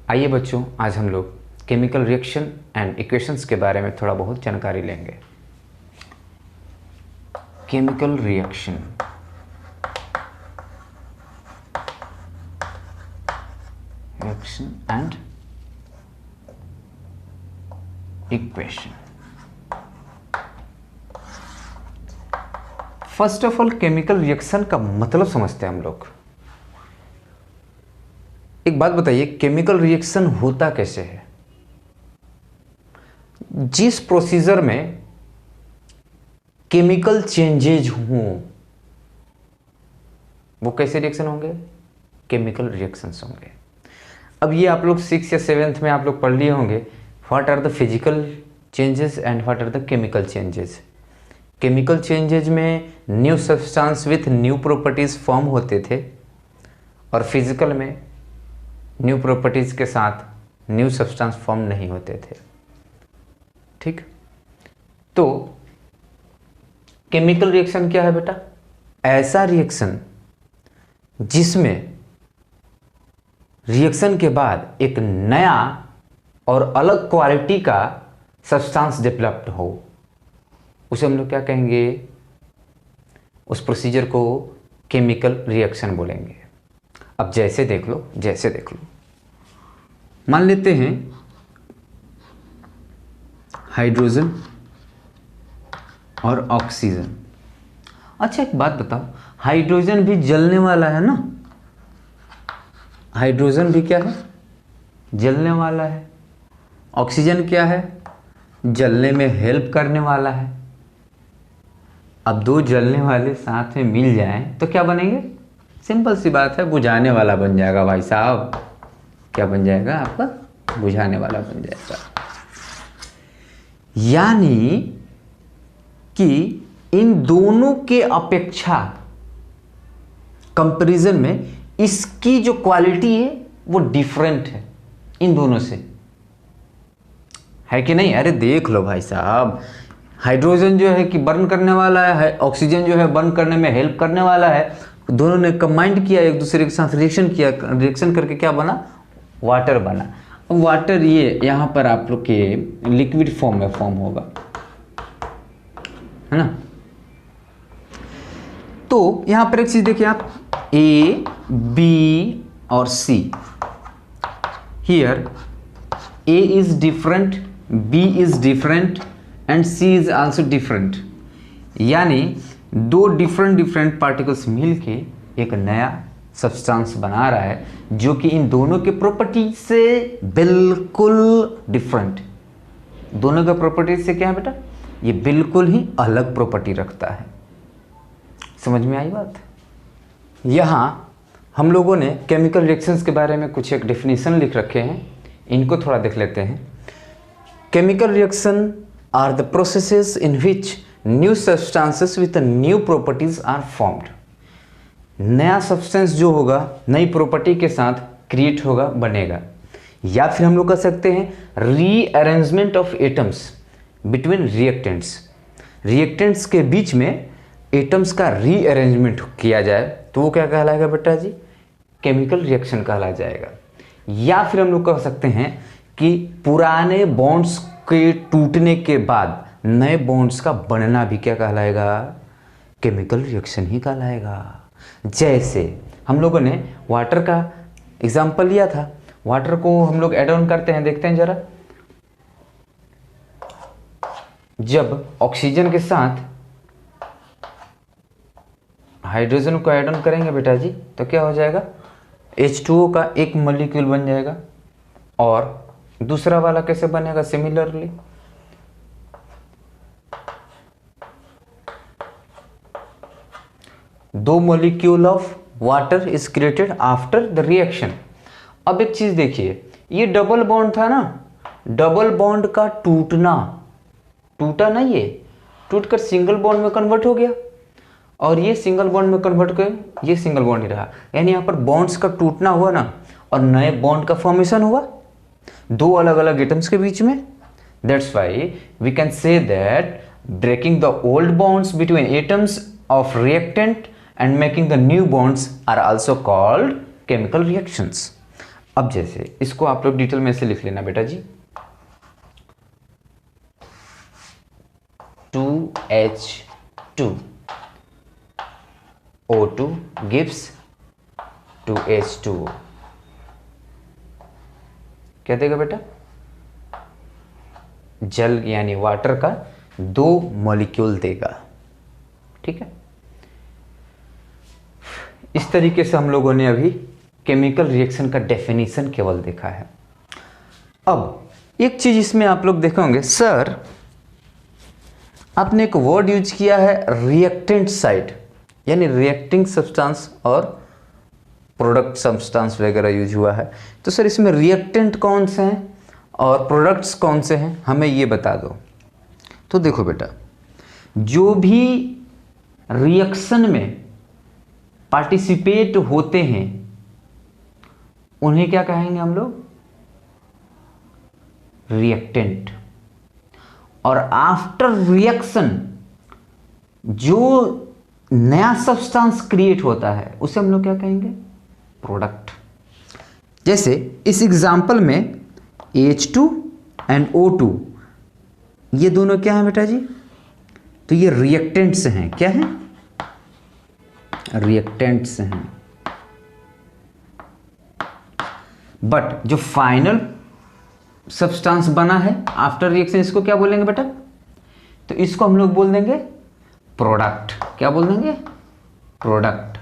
आइए बच्चों, आज हम लोग केमिकल रिएक्शन एंड इक्वेशंस के बारे में थोड़ा बहुत जानकारी लेंगे। Chemical reaction, and equation. First of all chemical reaction का मतलब समझते हैं हम लोग। एक बात बताइए, केमिकल रिएक्शन होता कैसे है? जिस प्रोसीजर में केमिकल चेंजेज हों वो कैसे रिएक्शन होंगे? केमिकल रिएक्शंस होंगे। अब ये आप लोग 6th या 7th में आप लोग पढ़ लिए होंगे, what are the physical changes and what are the chemical changes. Chemical changes में new substance with new properties form होते थे और फिजिकल में न्यू प्रॉपर्टीज के साथ न्यू सब्सटेंस फॉर्म नहीं होते थे। ठीक, तो केमिकल रिएक्शन क्या है बेटा? ऐसा रिएक्शन जिसमें रिएक्शन के बाद एक नया और अलग क्वालिटी का सब्सटेंस डेवलप्ड हो, उसे हम लोग क्या कहेंगे? उस प्रोसीजर को केमिकल रिएक्शन बोलेंगे। अब जैसे देख लो, मान लेते हैं हाइड्रोजन और ऑक्सीजन। अच्छा एक बात बताओ, हाइड्रोजन भी जलने वाला है ना? हाइड्रोजन भी क्या है? जलने वाला है। ऑक्सीजन क्या है? जलने में हेल्प करने वाला है। अब दो जलने वाले साथ में मिल जाएं तो क्या बनेंगे? सिंपल सी बात है, बुझाने वाला बन जाएगा भाई साहब। क्या बन जाएगा आपका? बुझाने वाला बन जाएगा। यानी कि इन दोनों के अपेक्षा कंपैरिजन में इसकी जो क्वालिटी है वो डिफरेंट है इन दोनों से, है कि नहीं? अरे देख लो भाई साहब, हाइड्रोजन जो है कि बर्न करने वाला है, ऑक्सीजन जो है बर्न करने में हेल्प करने वाला है। दोनों ने कंबाइंड किया, एक दूसरे के साथ रिएक्शन किया, रिएक्शन करके क्या बना? वाटर बना। अब वाटर ये यहाँ पर आप लोग के लिक्विड फॉर्म में फॉर्म होगा, है ना? तो यहाँ पर एक चीज देखिए आप, ए बी और C. Here A is different, B is different and C is also different. यानी दो डिफरेंट पार्टिकल्स मिलके एक नया सब्सटेंस बना रहा है जो कि इन दोनों के प्रॉपर्टी से बिल्कुल डिफरेंट। दोनों के प्रॉपर्टी से क्या है बेटा? ये बिल्कुल ही अलग प्रॉपर्टी रखता है। समझ में आई बात? यहाँ हम लोगों ने केमिकल रिएक्शंस के बारे में कुछ एक डेफिनेशन लिख रखे हैं, इनको थोड़ा देख लेते हैं। Chemical reaction are the processes in which new substances with new properties are formed. नया सब्सटेंस जो होगा नई प्रॉपर्टी के साथ क्रिएट होगा, बनेगा। या फिर हम लोग कह सकते हैं rearrangement of atoms between reactants. Reactants के बीच में एटम्स का रीअरेंजमेंट किया जाए तो वो क्या कहलाएगा बेटा जी? केमिकल रिएक्शन कहला जाएगा। या फिर हम लोग कह सकते हैं कि पुराने बॉन्ड्स के टूटने के बाद नए बॉन्ड्स का बनना भी क्या कहलाएगा? केमिकल रिएक्शन ही कहलाएगा। जैसे हम लोगों ने वाटर का एग्जांपल लिया था, वाटर को हम लोग ऐड ऑन करते हैं, देखते हैं जरा। जब ऑक्सीजन के साथ हाइड्रोजन को ऐड ऑन करेंगे बेटा जी तो क्या हो जाएगा? H2O का एक मॉलिक्यूल बन जाएगा। और दूसरा वाला कैसे बनेगा? सिमिलरली दो molecule of water is created after the reaction. अब एक चीज देखिए, ये डबल बॉन्ड था ना, डबल बॉन्ड का टूटना, टूटा ना, ये टूटकर सिंगल बॉन्ड में कन्वर्ट हो गया और ये सिंगल बॉन्ड में कन्वर्ट कर ये सिंगल बॉन्ड ही रहा। यानी यहाँ पर बॉन्ड्स का टूटना हुआ ना और नए बॉन्ड का फॉर्मेशन हुआ दो अलग अलग एटम्स के बीच में। That's why we can say that breaking the old bonds between atoms of reactant and making the new bonds are also called chemical reactions. अब जैसे इसको आप लोग डिटेल में से लिख लेना बेटा जी, 2H2 O2 gives 2H2O, क्या देगा बेटा? जल यानी वाटर का 2 मॉलिक्यूल देगा। ठीक है, इस तरीके से हम लोगों ने अभी केमिकल रिएक्शन का डेफिनेशन केवल देखा है। अब एक चीज इसमें आप लोग देखोगे, सर आपने एक वर्ड यूज किया है रिएक्टेंट साइड, यानी रिएक्टिंग सब्सटेंस और प्रोडक्ट सब्सटेंस वगैरह यूज हुआ है। तो सर इसमें रिएक्टेंट कौन से हैं और प्रोडक्ट्स कौन से हैं, हमें ये बता दो। तो देखो बेटा, जो भी रिएक्शन में पार्टिसिपेट होते हैं उन्हें क्या कहेंगे हम लोग? रिएक्टेंट। और आफ्टर रिएक्शन जो नया सब्सटेंस क्रिएट होता है उसे हम लोग क्या कहेंगे? प्रोडक्ट। जैसे इस एग्जांपल में H2 एंड O2 ये दोनों क्या हैं बेटा जी? तो ये रिएक्टेंट्स हैं। क्या हैं? रिएक्टेंट्स हैं। बट जो फाइनल सब्सटेंस बना है आफ्टर रिएक्शन, इसको क्या बोलेंगे बेटा? तो इसको हम लोग बोल देंगे प्रोडक्ट। क्या बोल देंगे? प्रोडक्ट।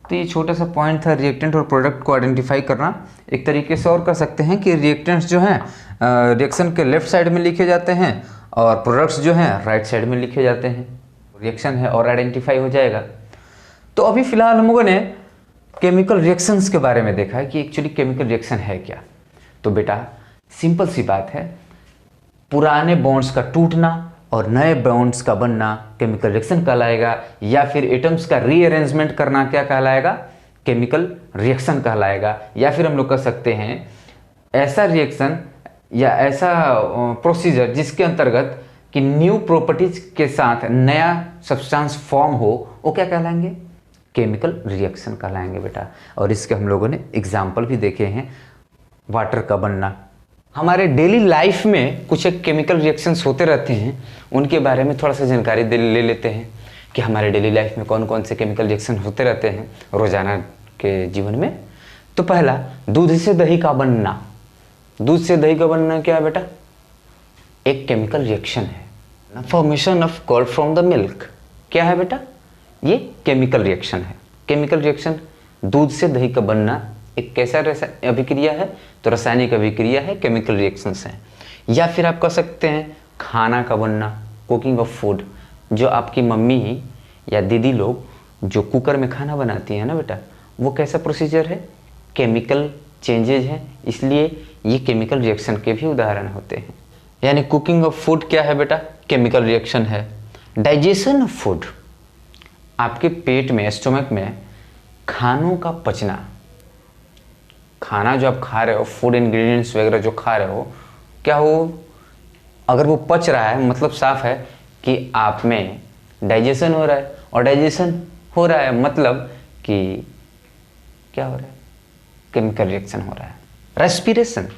तो ये छोटा सा पॉइंट था रिएक्टेंट और प्रोडक्ट को आइडेंटिफाई करना। एक तरीके से और कर सकते हैं कि रिएक्टेंट्स जो हैं रिएक्शन के लेफ्ट साइड में लिखे जाते हैं और प्रोडक्ट्स जो हैं राइट साइड में लिखे जाते हैं। रिएक्शन है और आइडेंटिफाई हो जाएगा। तो अभी फिलहाल हम लोगों ने केमिकल रिएक्शंस के बारे में देखा है कि एक्चुअली केमिकल रिएक्शन है क्या। तो बेटा सिंपल सी बात है, पुराने बॉन्ड्स का टूटना और नए बॉन्ड्स का बनना केमिकल रिएक्शन कहलाएगा, या फिर एटम्स का रीअरेंजमेंट करना क्या कहलाएगा? केमिकल रिएक्शन कहलाएगा। या फिर हम लोग कह सकते हैं ऐसा रिएक्शन या ऐसा प्रोसीजर जिसके अंतर्गत कि न्यू प्रॉपर्टीज के साथ नया सब्सटेंस फॉर्म हो, वो क्या कहलाएंगे? केमिकल रिएक्शन कहलाएंगे बेटा। और इसके हम लोगों ने एग्जाम्पल भी देखे हैं, वाटर का बनना। हमारे डेली लाइफ में कुछ एक केमिकल रिएक्शंस होते रहते हैं, उनके बारे में थोड़ा सा जानकारी ले लेते हैं कि हमारे डेली लाइफ में कौन कौन से केमिकल रिएक्शन होते रहते हैं रोजाना के जीवन में। तो पहला, दूध से दही का बनना। दूध से दही का बनना क्या है बेटा? एक केमिकल रिएक्शन है। Formation of curd from the milk क्या है बेटा? ये केमिकल रिएक्शन है। केमिकल रिएक्शन दूध से दही का बनना एक कैसा अभिक्रिया है? तो रासायनिक अभिक्रिया है, केमिकल रिएक्शंस हैं। या फिर आप कह सकते हैं खाना का बनना, कुकिंग ऑफ फूड। जो आपकी मम्मी या दीदी लोग जो कुकर में खाना बनाती हैं ना बेटा, वो कैसा प्रोसीजर है? केमिकल चेंजेज हैं, इसलिए ये केमिकल रिएक्शन के भी उदाहरण होते हैं। यानी कुकिंग ऑफ फूड क्या है बेटा? केमिकल रिएक्शन है। डाइजेशन ऑफ फूड, आपके पेट में, स्टोमक में खानों का पचना, खाना जो आप खा रहे हो, फूड इंग्रेडिएंट्स वगैरह जो खा रहे हो, क्या हो, अगर वो पच रहा है मतलब साफ है कि आप में डाइजेशन हो रहा है। और डाइजेशन हो रहा है मतलब कि क्या हो रहा है? केमिकल रिएक्शन हो रहा है। रेस्पिरेशन,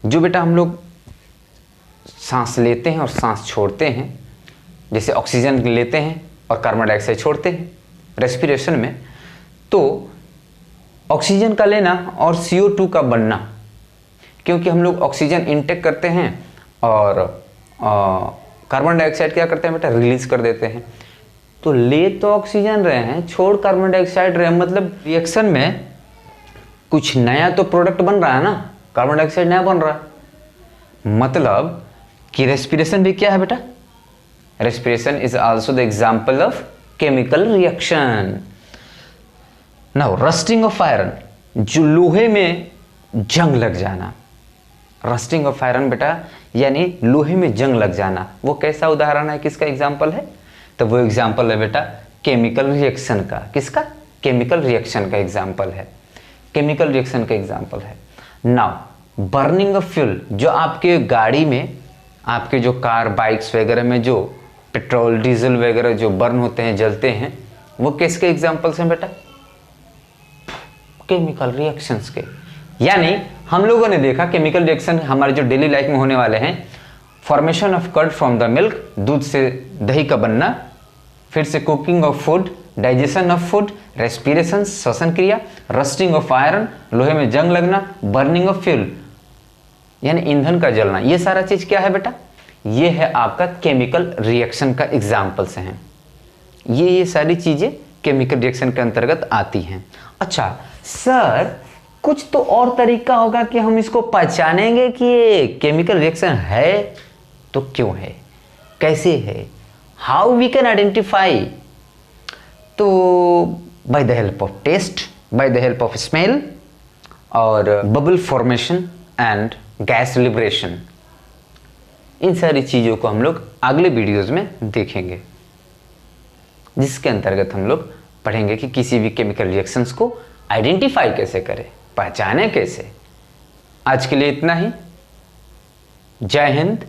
जो बेटा हम लोग सांस लेते हैं और सांस छोड़ते हैं, जैसे ऑक्सीजन लेते हैं और कार्बन डाइऑक्साइड छोड़ते हैं रेस्पिरेशन में, तो ऑक्सीजन का लेना और CO2 का बनना, क्योंकि हम लोग ऑक्सीजन इनटेक करते हैं और कार्बन डाइऑक्साइड क्या करते हैं बेटा? रिलीज कर देते हैं। तो ले तो ऑक्सीजन रहे हैं, छोड़ कार्बन डाइऑक्साइड रहे हैं, मतलब रिएक्शन में कुछ नया तो प्रोडक्ट बन रहा है ना, कार्बन डाइऑक्साइड नया बन रहा है। मतलब कि रेस्पिरेशन भी क्या है बेटा? Respiration is also the example of chemical reaction. Now rusting of iron, जो लोहे में जंग लग जाना। रस्टिंग ऑफ आयरन बेटा यानी लोहे में जंग लग जाना, वो कैसा उदाहरण है, किसका एग्जाम्पल है? तो वो एग्जाम्पल है बेटा केमिकल रिएक्शन का। किसका? केमिकल रिएक्शन का एग्जाम्पल है। केमिकल रिएक्शन का एग्जाम्पल है। नाउ बर्निंग ऑफ फ्यूल, जो आपके गाड़ी में, आपके जो कार बाइक्स वगैरह में जो पेट्रोल डीजल वगैरह जो बर्न होते हैं, जलते हैं, वो किसके एग्जाम्पल्स हैं बेटा? केमिकल रिएक्शंस के। यानी हम लोगों ने देखा केमिकल रिएक्शन हमारे जो डेली लाइफ में होने वाले हैं, formation of curd from the milk, दूध से दही का बनना, फिर से cooking of food, digestion of food, respiration श्वसन क्रिया, रस्टिंग ऑफ आयरन, लोहे में जंग लगना, बर्निंग ऑफ फ्यूल यानी ईंधन का जलना। ये सारा चीज क्या है बेटा? ये है आपका केमिकल रिएक्शन का एग्जाम्पल्स हैं। ये सारी चीजें केमिकल रिएक्शन के अंतर्गत आती हैं। अच्छा सर, कुछ तो और तरीका होगा कि हम इसको पहचानेंगे कि ये केमिकल रिएक्शन है तो क्यों है, कैसे है, हाउ वी कैन आइडेंटिफाई? तो by the help of test, by the help of smell और bubble formation and gas liberation. इन सारी चीज़ों को हम लोग अगले वीडियोज़ में देखेंगे, जिसके अंतर्गत हम लोग पढ़ेंगे कि किसी भी केमिकल रिएक्शंस को आइडेंटिफाई कैसे करें, पहचानें कैसे। आज के लिए इतना ही। जय हिंद,